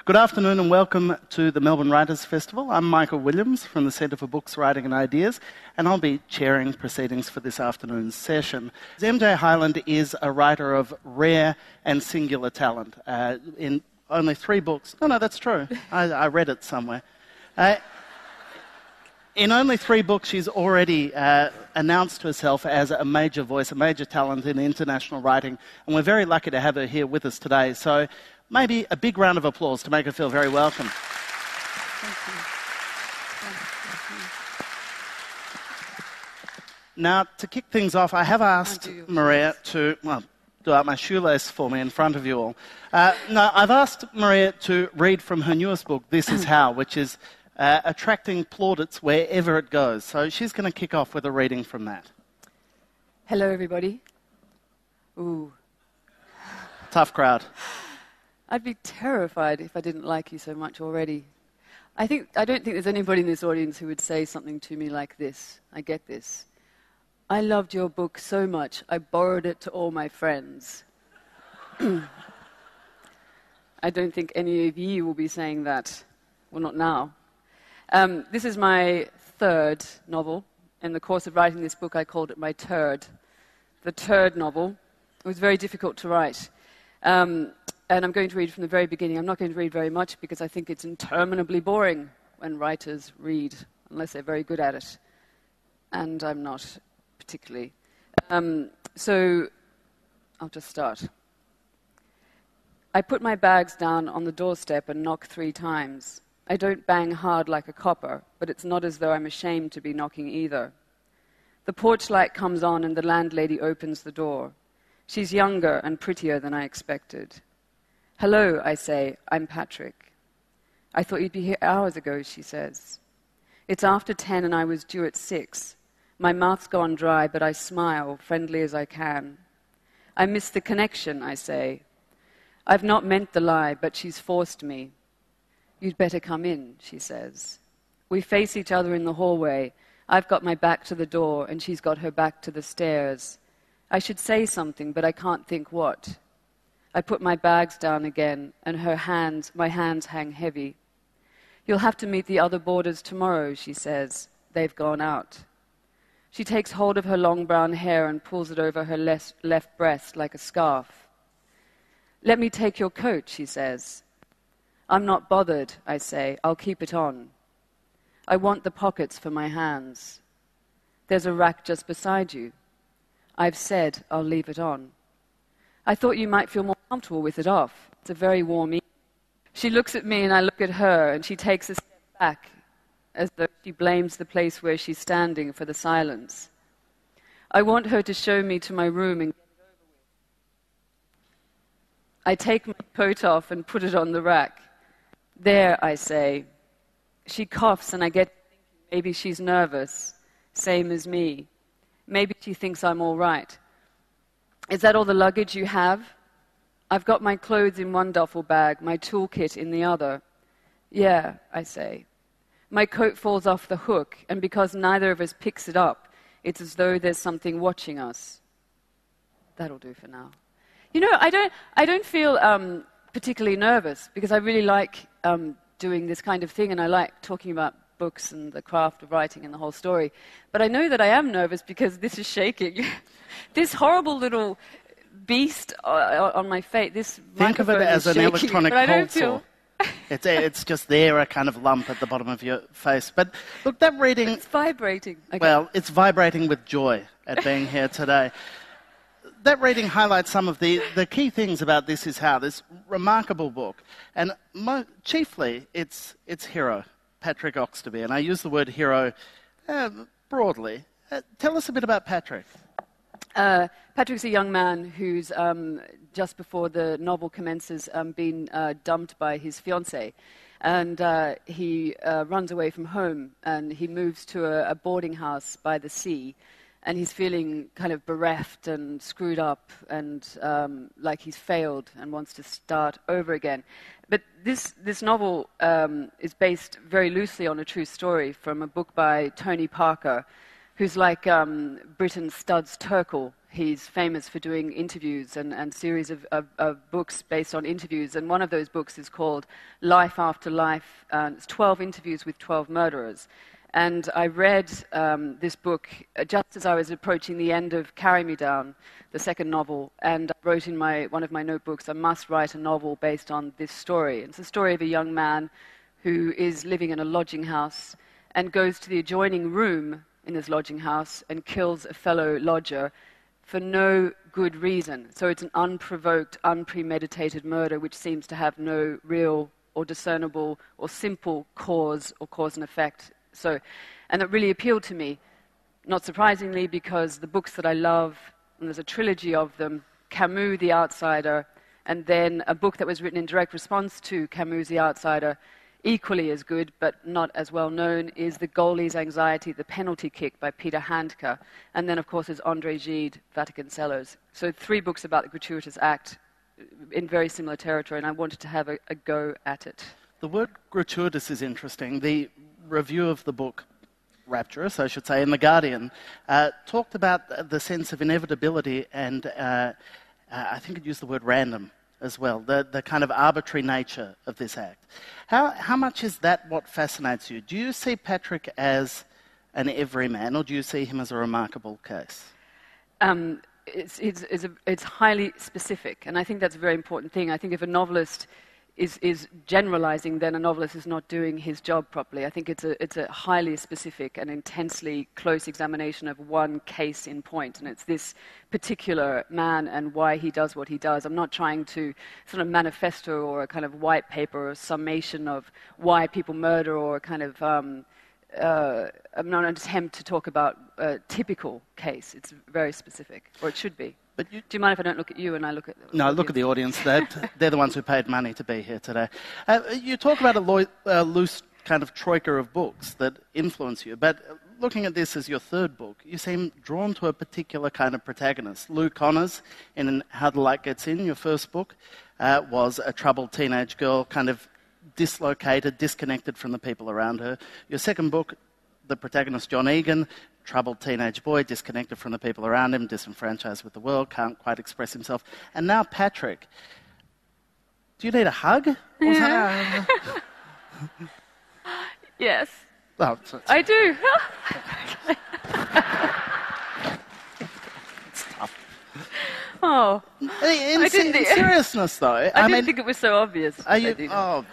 Good afternoon and welcome to the Melbourne Writers Festival. I'm Michael Williams from the Centre for Books, Writing and Ideas, and I'll be chairing proceedings for this afternoon's session. MJ Hyland is a writer of rare and singular talent. In only 3 books... No, that's true. I read it somewhere. In only 3 books, she's already announced herself as a major voice, a major talent in international writing, and we're very lucky to have her here with us today. So maybe a big round of applause to make her feel very welcome. Thank you. Now, to kick things off, I have asked Maria to, do out my shoelace for me in front of you all. I've asked Maria to read from her newest book, This Is How, which is attracting plaudits wherever it goes. So she's going to kick off with a reading from that. Hello, everybody. Ooh. Tough crowd. I'd be terrified if I didn't like you so much already. I don't think there's anybody in this audience who would say something to me like this. I get this. I loved your book so much, I borrowed it to all my friends. I don't think any of you will be saying that. Well, not now. This is my 3rd novel. In the course of writing this book, I called it my turd. The turd novel. It was very difficult to write. And I'm going to read from the very beginning. I'm not going to read very much because I think it's interminably boring when writers read, unless they're very good at it. And I'm not particularly. So I'll just start. I put my bags down on the doorstep and knock 3 times. I don't bang hard like a copper, but it's not as though I'm ashamed to be knocking either. The porch light comes on and the landlady opens the door. She's younger and prettier than I expected. Hello, I say, I'm Patrick. I thought you'd be here hours ago, she says. It's after 10 and I was due at 6. My mouth's gone dry, but I smile, friendly as I can. I miss the connection, I say. I've not meant the lie, but she's forced me. You'd better come in, she says. We face each other in the hallway. I've got my back to the door, and she's got her back to the stairs. I should say something, but I can't think what. I put my bags down again, and my hands hang heavy. You'll have to meet the other boarders tomorrow, she says. They've gone out. She takes hold of her long brown hair and pulls it over her left breast like a scarf. Let me take your coat, she says. I'm not bothered, I say. I'll keep it on. I want the pockets for my hands. There's a rack just beside you. I've said I'll leave it on. I thought you might feel more comfortable with it off. It's a very warm evening. She looks at me and I look at her, and she takes a step back as though she blames the place where she's standing for the silence. I want her to show me to my room and get it over with. I take my coat off and put it on the rack. There, I say. She coughs and I get thinking maybe she's nervous, same as me. Maybe she thinks I'm all right. Is that all the luggage you have? I've got my clothes in one duffel bag, my toolkit in the other. Yeah, I say. My coat falls off the hook, and because neither of us picks it up, it's as though there's something watching us. That'll do for now. You know, I don't feel particularly nervous because I really like doing this kind of thing, and I like talking about books and the craft of writing and the whole story. But I know that I am nervous because this is shaking. This horrible little beast on my face, this Think of it as an shaking, electronic cold sore. It's just there, a kind of lump at the bottom of your face. But look, that reading... It's vibrating. Okay. Well, it's vibrating with joy at being here today. That reading highlights some of the key things about This Is How, this remarkable book. And chiefly, its hero, Patrick Oxtoby. And I use the word hero broadly. Tell us a bit about Patrick. Patrick's a young man who's, just before the novel commences, been dumped by his fiancée. And he runs away from home, and he moves to a boarding house by the sea. And he's feeling kind of bereft and screwed up and like he's failed and wants to start over again. But this novel is based very loosely on a true story from a book by Tony Parker, who's like Britain's Studs Terkel. He's famous for doing interviews and series of books based on interviews. And one of those books is called Life After Life. It's 12 interviews with 12 murderers. And I read this book just as I was approaching the end of Carry Me Down, the second novel. And I wrote in one of my notebooks, I must write a novel based on this story. It's a story of a young man who is living in a lodging house and goes to the adjoining room in his lodging house and kills a fellow lodger for no good reason. So it's an unprovoked, unpremeditated murder which seems to have no real or discernible or simple cause or cause and effect. And that really appealed to me, not surprisingly, because the books that I love, and there's a trilogy of them, Camus, The Outsider, and then a book that was written in direct response to Camus' The Outsider, equally as good, but not as well known, is The Goalie's Anxiety, The Penalty Kick by Peter Handke. And then, of course, is André Gide, Vatican Cellars. So 3 books about the gratuitous act in very similar territory, and I wanted to have a go at it. The word gratuitous is interesting. The review of the book, Rapturous, I should say, in The Guardian, talked about the sense of inevitability and I think it used the word random as well, the kind of arbitrary nature of this act. How much is that what fascinates you? Do you see Patrick as an everyman, or do you see him as a remarkable case? It's highly specific, and I think that's a very important thing. I think if a novelist is generalizing, then a novelist is not doing his job properly. I think it's a highly specific and intensely close examination of one case in point, and it's this particular man and why he does what he does. I'm not trying to sort of manifesto or a kind of white paper or a summation of why people murder, or a kind of I'm not an attempt to talk about a typical case. It's very specific, or it should be. But do you mind if I don't look at you and I look at... No, look at the audience. They're the ones who paid money to be here today. You talk about a loose kind of troika of books that influence you, but looking at this as your third book, you seem drawn to a particular kind of protagonist. Lou Connors, in How the Light Gets In, your first book, was a troubled teenage girl, kind of dislocated, disconnected from the people around her. Your second book, the protagonist, John Egan, troubled teenage boy, disconnected from the people around him, disenfranchised with the world, can't quite express himself. And now Patrick. Do you need a hug? Yeah. Yes. Oh, I do. It's tough. Oh. In seriousness, though. I didn't think it was so obvious. Oh,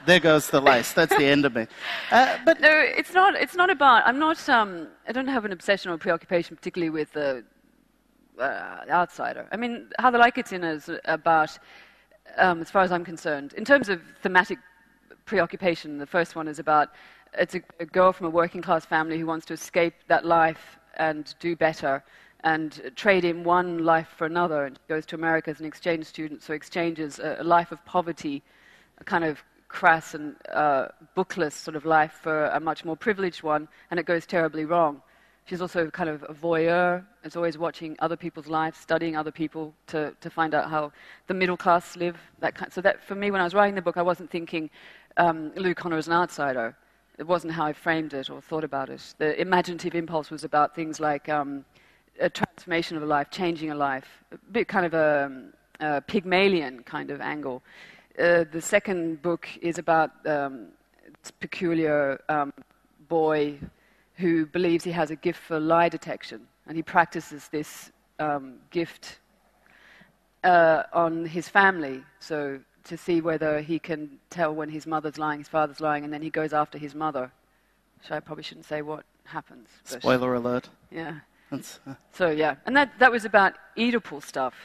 there goes the lace. That's the end of me. But no, it's not about... I don't have an obsession or preoccupation particularly with the outsider. I mean, How the Light Gets In is about, as far as I'm concerned, in terms of thematic preoccupation, the first one is about... It's a girl from a working-class family who wants to escape that life and do better, and trade in one life for another, and goes to America as an exchange student, so exchanges a life of poverty, a kind of crass and bookless sort of life, for a much more privileged one, and it goes terribly wrong. She's also kind of a voyeur, is always watching other people's lives, studying other people to find out how the middle class live. So that, for me, when I was writing the book, I wasn't thinking Lou Connor as an outsider. It wasn't how I framed it or thought about it. The imaginative impulse was about things like a transformation of a life, changing a life, a bit kind of a Pygmalion kind of angle. The second book is about this peculiar boy who believes he has a gift for lie detection, and he practices this gift on his family, so to see whether he can tell when his mother's lying, his father's lying, and then he goes after his mother. So I probably shouldn't say what happens. Spoiler alert. Yeah. So yeah, and that was about Oedipal stuff.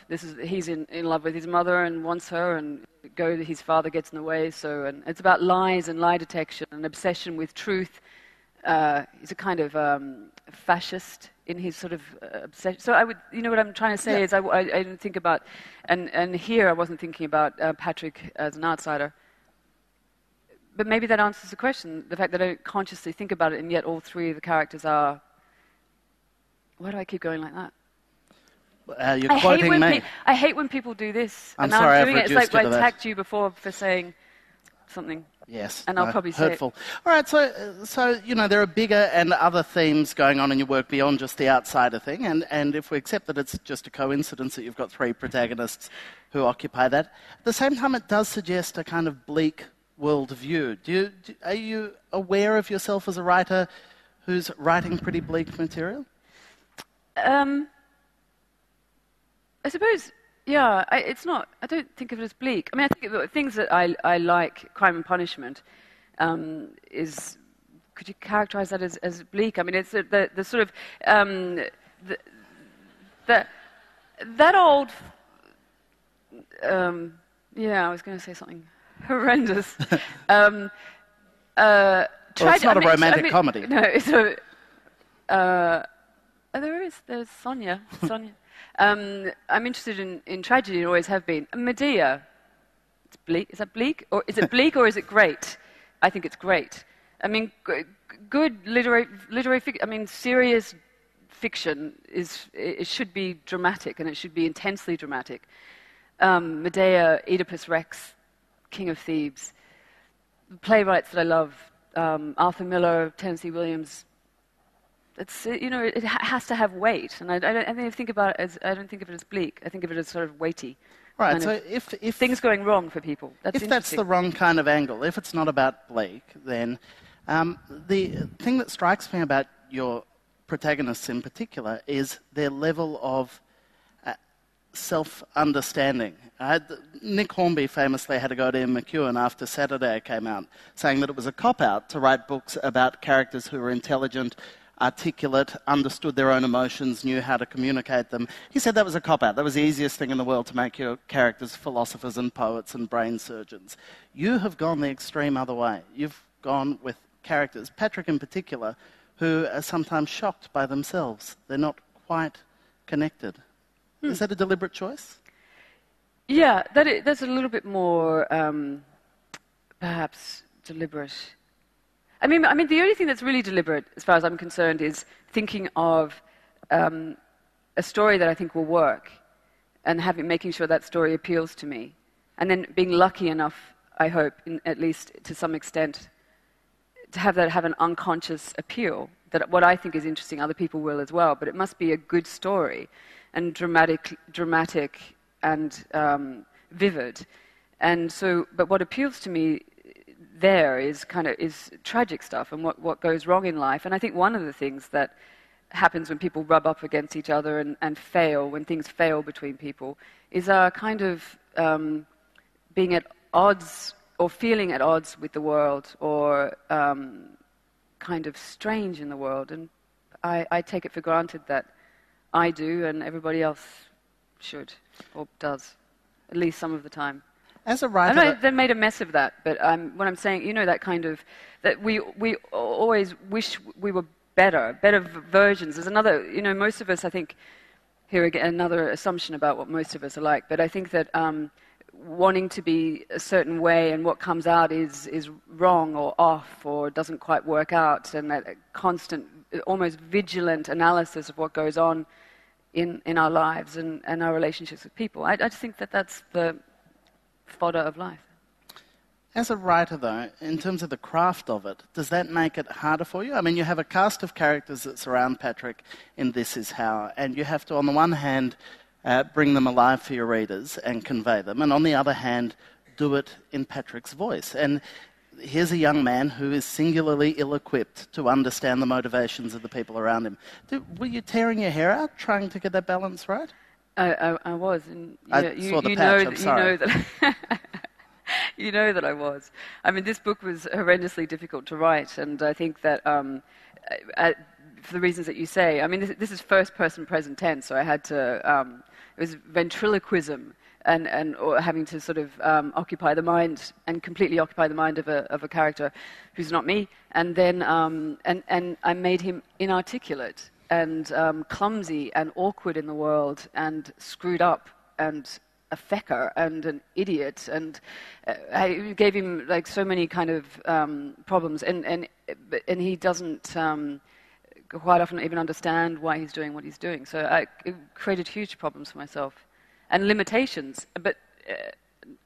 He's in love with his mother and wants her, and his father gets in the way. And it's about lies and lie detection and obsession with truth. He's a kind of fascist in his sort of obsession. So what I'm trying to say is I didn't think about, and here I wasn't thinking about Patrick as an outsider. But maybe that answers the question, the fact that I don't consciously think about it, and yet all three of the characters are... Why do I keep going like that? You're quoting me. I hate when people do this. I'm and now sorry, I'm doing I've it. It's like reduced I to attacked you before for saying something. Yes, And I'll probably hurtful. say... All right, so there are bigger and other themes going on in your work beyond just the outsider thing, and if we accept that it's just a coincidence that you've got 3 protagonists who occupy that, at the same time it does suggest a kind of bleak worldview. Are you aware of yourself as a writer who's writing pretty bleak material? I suppose... Yeah, I don't think of it as bleak. I mean, I think of things that I like, Crime and Punishment, is... Could you characterize that as bleak? I mean, it's the sort of... that old... yeah, I was going to say something horrendous. Well, it's not a romantic comedy. No, it's a... there's Sonia. I'm interested in tragedy and always have been. Medea. It's bleak. Is that bleak? Or is it bleak or is it great? I think it's great. I mean, good literary fiction. I mean, serious fiction it should be dramatic and it should be intensely dramatic. Medea, Oedipus Rex, King of Thebes. Playwrights that I love. Arthur Miller, Tennessee Williams. It's it has to have weight, and I don't think of it as bleak. I think of it as sort of weighty. Right. So if things going wrong for people, if that's the wrong kind of angle, if it's not about bleak, then the thing that strikes me about your protagonists in particular is their level of self-understanding. Nick Hornby famously had to go to Ian McEwan after Saturday came out, saying that it was a cop-out to write books about characters who were intelligent, articulate, understood their own emotions, knew how to communicate them. He said that was a cop-out. That was the easiest thing in the world to make your characters philosophers and poets and brain surgeons. You have gone the extreme other way. You've gone with characters, Patrick in particular, who are sometimes shocked by themselves. They're not quite connected. Is that a deliberate choice? Yeah, that's a little bit more, perhaps, deliberate. I mean, the only thing that's really deliberate, as far as I'm concerned, is thinking of a story that I think will work, and making sure that story appeals to me, and then being lucky enough, I hope, at least to some extent, to have an unconscious appeal. That what I think is interesting, other people will as well. But it must be a good story, and dramatic, and vivid. And so, but what appeals to me there is tragic stuff and what goes wrong in life. And I think one of the things that happens when people rub up against each other and fail, when things fail between people, is a kind of being at odds or feeling at odds with the world, or kind of strange in the world. And I take it for granted that I do and everybody else should or does, at least some of the time. As a writer, I know they made a mess of that, but what I'm saying, that kind of, that we always wish we were better versions. There's another, most of us, I think, here again, another assumption about what most of us are like, but I think that wanting to be a certain way and what comes out is wrong or off or doesn't quite work out, and that constant, almost vigilant analysis of what goes on in our lives and our relationships with people. I just think that that's the fodder of life. As a writer, though, in terms of the craft of it, does that make it harder for you? I mean, you have a cast of characters that surround Patrick in This Is How, and you have to, on the one hand, bring them alive for your readers and convey them, and on the other hand, do it in Patrick's voice. And here's a young man who is singularly ill-equipped to understand the motivations of the people around him. Were you tearing your hair out trying to get that balance right? I was, and saw the patch. I'm sorry. You know that I was. I mean, this book was horrendously difficult to write, and I think that for the reasons that you say, I mean, this is first-person present tense, so I had to. It was ventriloquism, and or having to sort of occupy the mind and completely occupy the mind of a character who's not me, and then and I made him inarticulate and clumsy and awkward in the world and screwed up and a fecker and an idiot, and I gave him like so many kind of problems, and he doesn't quite often even understand why he's doing what he's doing. So it created huge problems for myself and limitations. But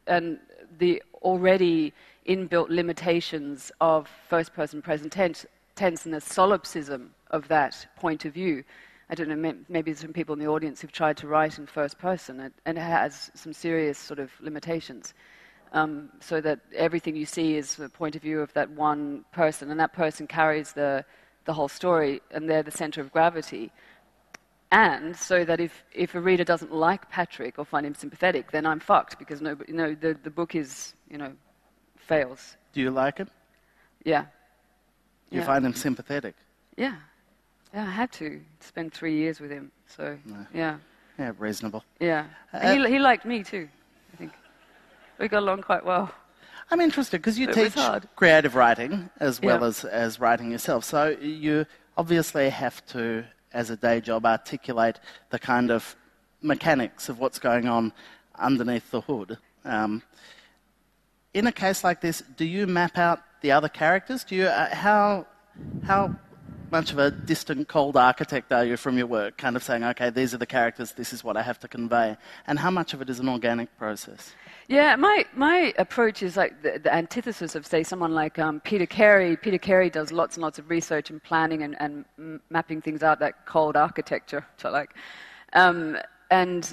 and the already inbuilt limitations of first-person present tense and the solipsism of that point of view. I don't know, maybe some people in the audience who've tried to write in first person, and it has some serious sort of limitations. So that everything you see is the point of view of that one person, and that person carries the whole story, and they're the center of gravity. And so that if a reader doesn't like Patrick or find him sympathetic, then I'm fucked, because the book is, fails. Do you like him? Yeah. You find him sympathetic? Yeah. Yeah, I had to spend 3 years with him, so, yeah. Yeah, reasonable. Yeah. He liked me too, I think. We got along quite well. I'm interested, because you teach creative writing as well Yeah. as writing yourself, so you obviously have to, as a day job, articulate the kind of mechanics of what's going on underneath the hood. In a case like this, do you map out the other characters? Do you how much of a distant, cold architect are you from your work, kind of saying, okay, these are the characters, this is what I have to convey, and how much of it is an organic process? Yeah, my approach is like the antithesis of, say, someone like Peter Carey. Peter Carey does lots and lots of research and planning and mapping things out, that cold architecture, which I like. And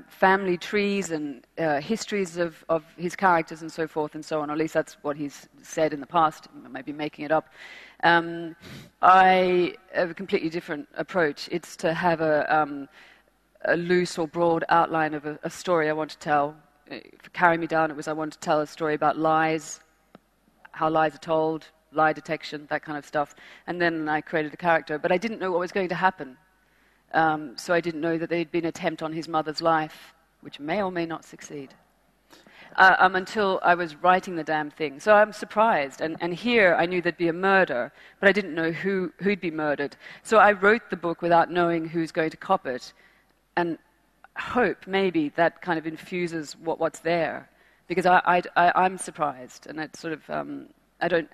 family trees and histories of his characters and so forth and so on, or at least that's what he's said in the past, maybe making it up. I have a completely different approach. It's to have a loose or broad outline of a story I want to tell. For Carry Me Down, it was I wanted to tell a story about lies, how lies are told, lie detection, that kind of stuff. And then I created a character, but I didn't know what was going to happen. So I didn't know that there'd been an attempt on his mother's life, which may or may not succeed. Until I was writing the damn thing. So I'm surprised. And here I knew there'd be a murder, but I didn't know who'd be murdered. So I wrote the book without knowing who's going to cop it. And hope maybe that kind of infuses what's there. Because I'm surprised. And it's sort of, I don't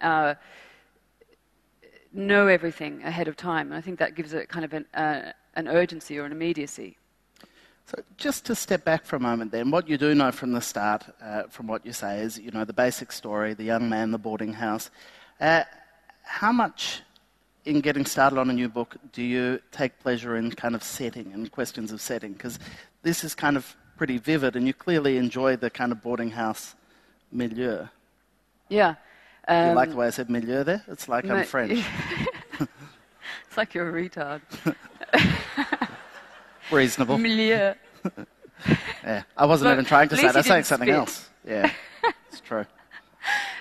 know everything ahead of time. And I think that gives it kind of an urgency or an immediacy. So just to step back for a moment then, what you do know from the start, from what you say, is, the basic story, the young man, the boarding house. How much in getting started on a new book do you take pleasure in kind of setting and questions of setting? Because this is kind of pretty vivid, and you clearly enjoy the kind of boarding house milieu. Yeah. Do you like the way I said milieu there? It's like I'm French. It's like you're a retard. Reasonable. Milieu. Yeah, I wasn't even trying to say that. I was saying something spit. else. Yeah, it's true.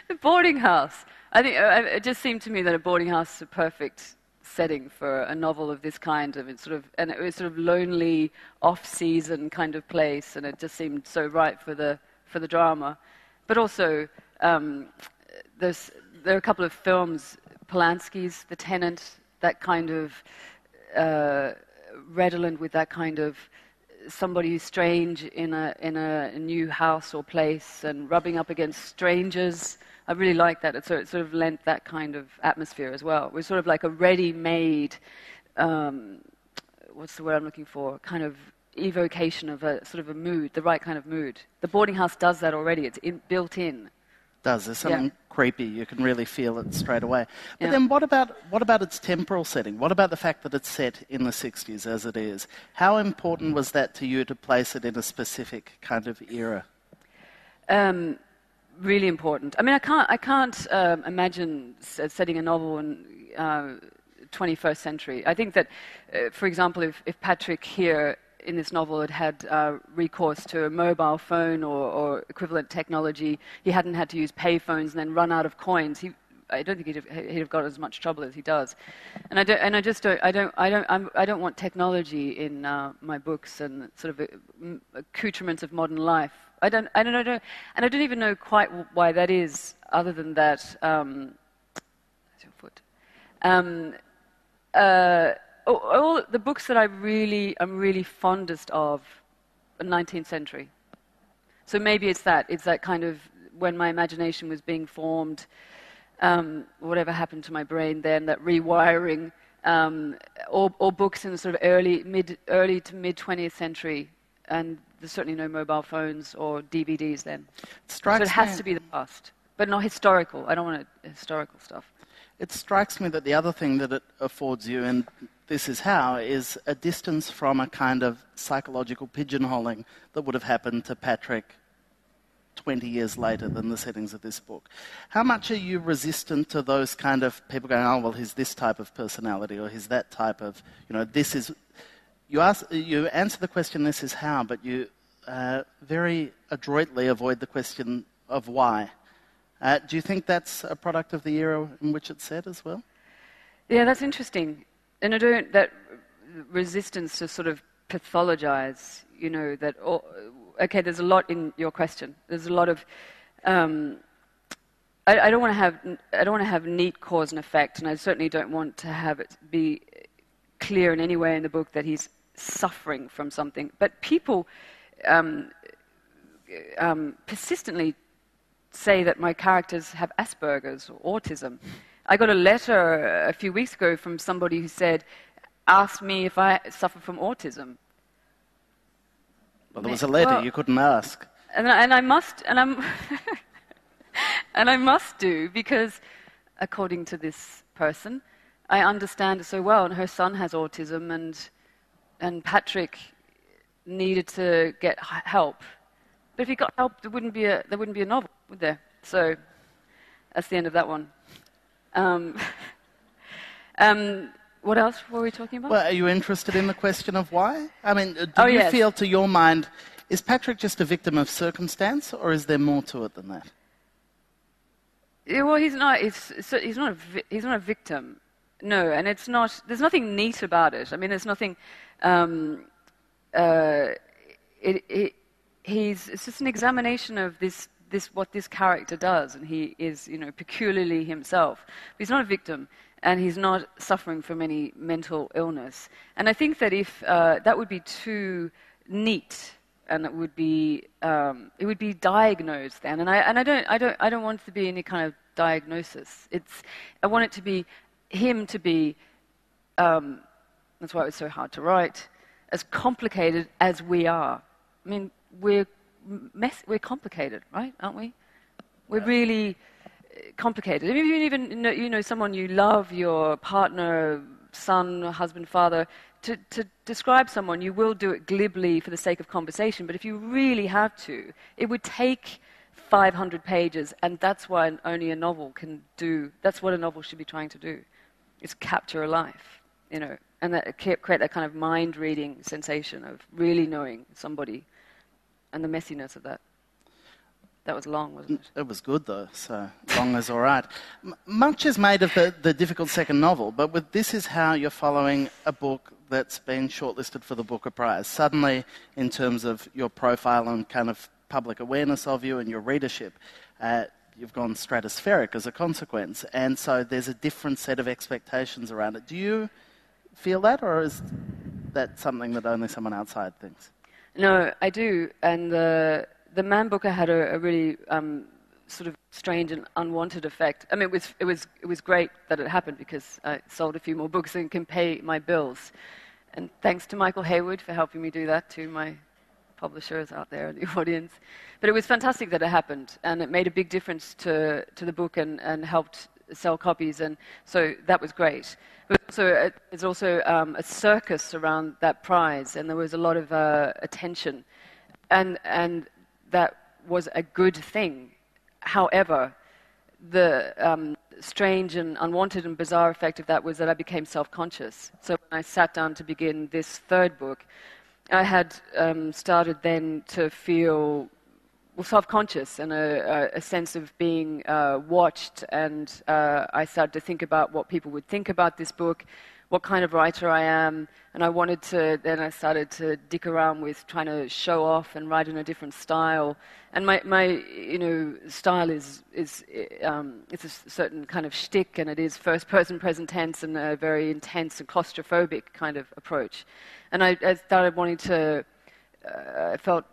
The boarding house. I think it just seemed to me that a boarding house is a perfect setting for a novel of this kind. It was sort of lonely, off-season kind of place, and it just seemed so right for the drama. But also, there are a couple of films, Polanski's The Tenant, that kind of redolent with that kind of somebody who's strange in a new house or place and rubbing up against strangers. I really like that. It sort of lent that kind of atmosphere as well. It was sort of like a ready-made, what's the word I'm looking for, kind of evocation of a sort of a mood, the right kind of mood. The boarding house does that already. It's built in. There's something creepy. You can really feel it straight away. But Yeah. then what about its temporal setting? What about the fact that it's set in the 60s as it is? How important was that to you to place it in a specific kind of era? Really important. I mean, I can't imagine setting a novel in 21st century. I think that, for example, if Patrick here in this novel had recourse to a mobile phone or equivalent technology, he hadn't had to use payphones and then run out of coins. I don't think he'd have got as much trouble as he does. And I don't want technology in my books and sort of accoutrements of modern life. I don't know, and I don't even know quite why that is, other than that. That's your foot. All the books that I'm really fondest of, the 19th century. So maybe it's that kind of when my imagination was being formed, whatever happened to my brain then, that rewiring, or books in the sort of early to mid 20th century, and there's certainly no mobile phones or DVDs then. So Strikes it has me- to be the past, but not historical. I don't want historical stuff. It strikes me that the other thing that it affords you, and this is how, is a distance from a kind of psychological pigeonholing that would have happened to Patrick 20 years later than the settings of this book. How much are you resistant to those kind of people going, oh, well, he's this type of personality, or he's that type of, this is... You answer the question, this is how, but you very adroitly avoid the question of why. Do you think that's a product of the era in which it's set as well? Yeah, that's interesting. And that resistance to sort of pathologize, okay, there's a lot in your question. There's a lot of, I don't want to have neat cause and effect, and I certainly don't want to have it be clear in any way in the book that he's suffering from something. But people persistently say that my characters have Asperger's or autism. I got a letter a few weeks ago from somebody who asked me if I suffer from autism. Well, there was a letter, you couldn't ask. And I must, and I must do, because according to this person, I understand it so well, and her son has autism, and Patrick needed to get help. But if he got help, there wouldn't be a novel, would there? So that's the end of that one. What else were we talking about? Well, are you interested in the question of why? I mean, do you feel, to your mind, is Patrick just a victim of circumstance, or is there more to it than that? Yeah, well, he's not a victim. No, and it's not. There's nothing neat about it. I mean, there's nothing. It's just an examination of what this character does, and he is, peculiarly himself. But he's not a victim, and he's not suffering from any mental illness. And I think that if that would be too neat, and it would be diagnosed then. And I don't want it to be any kind of diagnosis. I want it to be him to be. That's why it was so hard to write. As complicated as we are. I mean, we're complicated, right? Aren't we? We're really complicated. I mean, even someone you love, your partner, son, husband, father. To describe someone, you will do it glibly for the sake of conversation. But if you really have to, it would take 500 pages, and that's why only a novel can do. That's what a novel should be trying to do, is capture a life, and create that kind of mind-reading sensation of really knowing somebody, and the messiness of that. That was long, wasn't it? It was good, though, so long is all right. Much is made of the difficult second novel, but with This Is How, you're following a book that's been shortlisted for the Booker Prize. Suddenly, in terms of your profile and kind of public awareness of you and your readership, you've gone stratospheric as a consequence, and so there's a different set of expectations around it. Do you feel that, or is that something that only someone outside thinks? No, I do, and the Man Booker had a really sort of strange and unwanted effect. I mean, it was great that it happened, because I sold a few more books and can pay my bills. And thanks to Michael Hayward for helping me do that, to my publishers out there in the audience. But it was fantastic that it happened, and it made a big difference to the book and helped sell copies, and so that was great. But also, there's also a circus around that prize, and there was a lot of attention, and that was a good thing. However, the strange and unwanted and bizarre effect of that was that I became self-conscious. So when I sat down to begin this third book, I had started then to feel self-conscious and a sense of being watched, and I started to think about what people would think about this book, what kind of writer I am, and then I started to dick around with trying to show off and write in a different style. And my style is it's a certain kind of shtick, and it is first-person present tense and a very intense and claustrophobic kind of approach. And I started wanting to, I felt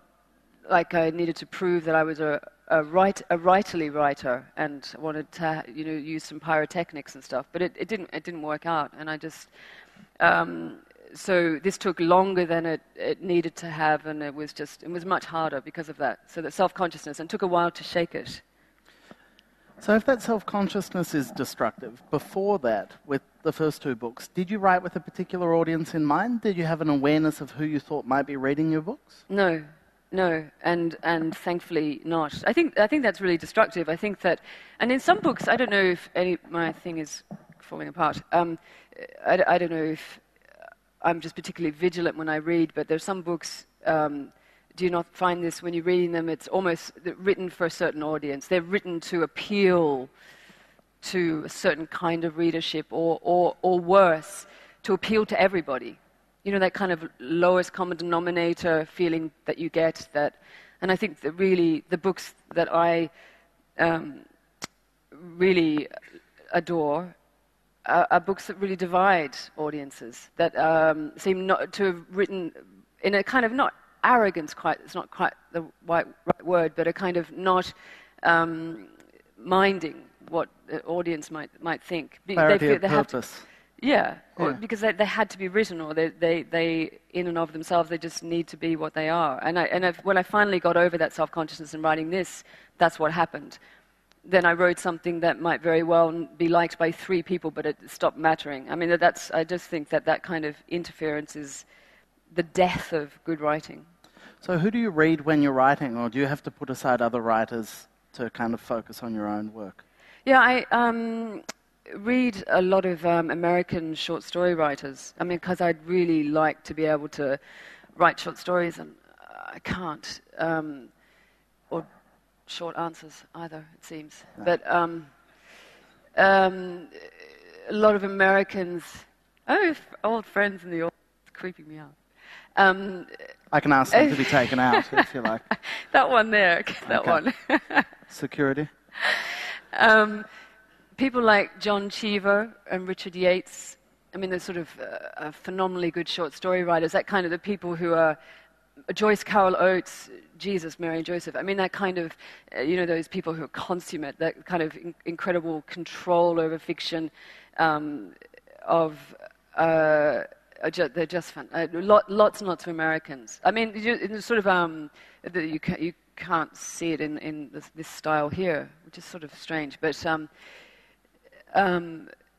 like I needed to prove that I was a writerly writer, and wanted to use some pyrotechnics and stuff. But it didn't work out, and I just so this took longer than it needed to have, and it was much harder because of that. So that self-consciousness, and took a while to shake it. So if that self-consciousness is destructive, before that, with the first two books, did you write with a particular audience in mind? Did you have an awareness of who you thought might be reading your books? No, and thankfully not. I think that's really destructive. I think that, and in some books, I don't know if my thing is falling apart. I don't know if I'm just particularly vigilant when I read, but there's some books. Do you not find this when you're reading them? It's almost written for a certain audience. They're written to appeal to a certain kind of readership, or worse, to appeal to everybody. You know, that kind of lowest common denominator feeling that you get. And I think that really the books that I really adore are books that really divide audiences, that seem not to have written in a kind of not arrogance, it's not quite the right word, but a kind of not minding what the audience might think. Clarity of purpose. Because they had to be written, or they in and of themselves, they just need to be what they are. And when I finally got over that self-consciousness in writing this, that's what happened. Then I wrote something that might very well be liked by 3 people, but it stopped mattering. I mean, I just think that kind of interference is the death of good writing. So who do you read when you're writing, or do you have to put aside other writers to kind of focus on your own work? Yeah, I read a lot of American short story writers. I mean, because I'd really like to be able to write short stories, and I can't. Or short answers either, it seems. No. But a lot of Americans, old friends in the audience, creeping me out. I can ask them to be taken out if you like. That one there, that one. Security. People like John Cheever and Richard Yates. I mean, they're sort of phenomenally good short story writers. That kind of the people who are Joyce Carol Oates, Jesus, Mary and Joseph. I mean, that kind of, those people who are consummate, that kind of incredible control over fiction they're just fun. Lots and lots of Americans. I mean, sort of you can't see it in this style here, which is sort of strange. But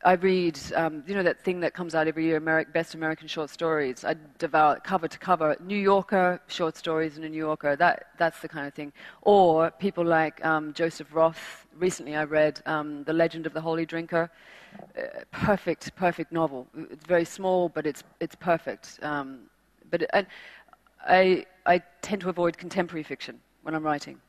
I read, that thing that comes out every year, Best American Short Stories. I devour it cover to cover. New Yorker short stories in a New Yorker. That's the kind of thing. Or people like Joseph Roth. Recently, I read The Legend of the Holy Drinker. Perfect novel. It's very small, but it's perfect. I tend to avoid contemporary fiction when I'm writing.